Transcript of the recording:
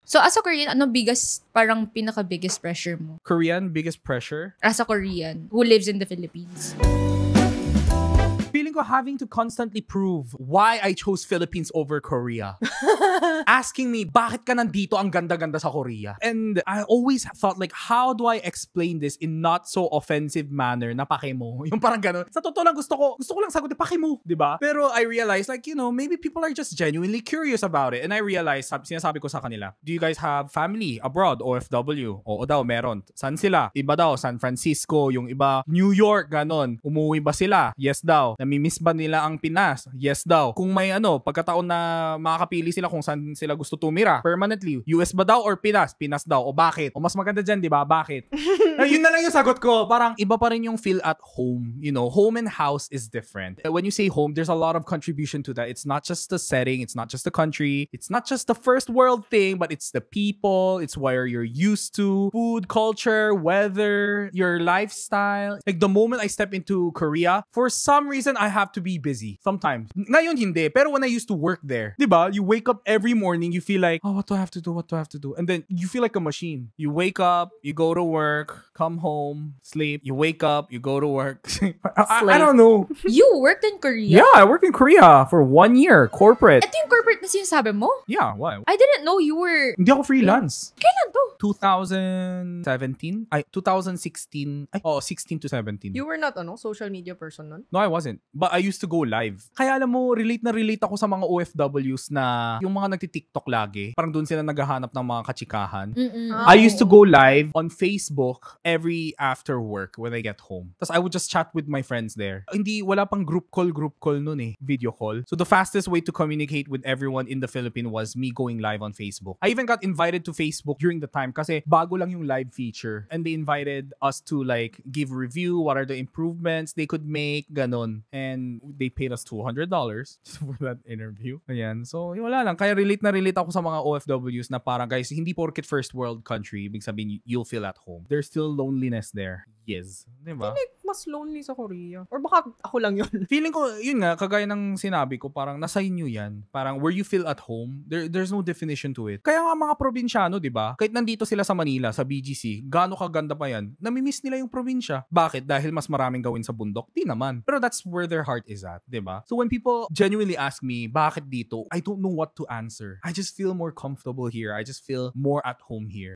So, as a Korean, ano parang pinaka-biggest pressure mo? Korean, biggest pressure? As a Korean who lives in the Philippines? Feeling ko having to constantly prove why I chose Philippines over Korea. Asking me, bakit ka nandito ang ganda-ganda sa Korea? And I always thought like, how do I explain this in not so offensive manner na pake mo? Yung parang gano'n. Sa totoo lang gusto ko lang sagutin, pake mo, di ba? Pero I realized like, you know, maybe people are just genuinely curious about it. And I realized, sinasabi ko sa kanila, do you guys have family abroad, OFW? Oo daw, meron. Saan sila? Iba daw, San Francisco, yung iba, New York, ganon. Umuwi ba sila? Yes daw. Namimiss ba nila ang Pinas? Yes daw. Kung may pagkataon na makakapili sila kung saan sila gusto tumira permanently, US ba daw or Pinas? Pinas daw. O bakit? O mas maganda dyan, di ba? Bakit? Yun na lang yung sagot ko. Parang iba pa rin yung feel at home. You know, home and house is different. When you say home, there's a lot of contribution to that. It's not just the setting. It's not just the country. It's not just the first world thing, but it's the people. It's where you're used to. Food, culture, weather, your lifestyle. Like the moment I step into Korea, for some reason, I have to be busy. Sometimes. Ngayon hindi. Pero when I used to work there, diba? You wake up every morning, you feel like, oh, what do I have to do? What do I have to do? And then you feel like a machine. You wake up, you go to work, come home, sleep. You wake up, you go to work. I don't know. You worked in Korea? Yeah, I worked in Korea for 1 year, corporate. Ito yung corporate na sinasabi mo? Yeah, why? I didn't know you were... Hindi ako freelance. Kailan to? 2017? 2016. 16 to 17. You were not, social media person nun? No, I wasn't. But I used to go live. Kaya alam mo, relate ako sa mga OFWs na yung mga nagti-TikTok lagi. Parang doon sila naghahanap ng mga kachikahan. I used to go live on Facebook every after work when I get home. Tapos I would just chat with my friends there. Wala pang group call nun eh. Video call. So the fastest way to communicate with everyone in the Philippines was me going live on Facebook. I even got invited to Facebook during the time kasi bago lang yung live feature. And they invited us to like give review, what are the improvements they could make, ganon. And they paid us $200 for that interview. Ayan. So, wala lang. Kaya relate ako sa mga OFWs na parang, guys, hindi porket first world country, ibig sabihin, you'll feel at home. There's still loneliness there. Yes. Diba? Like, mas lonely sa Korea. Or baka ako lang yun. Feeling ko, yun nga, kagaya ng sinabi ko, parang nasa inyo yan. Parang where you feel at home, there's no definition to it. Kaya nga mga probinsyano, diba? Kahit nandito sila sa Manila, sa BGC, gaano kaganda pa yan, namimiss nila yung probinsya. Bakit? Dahil mas maraming gawin sa bundok? Di naman. Pero that's where their heart is at, diba? So when people genuinely ask me, bakit dito? I don't know what to answer. I just feel more comfortable here. I just feel more at home here.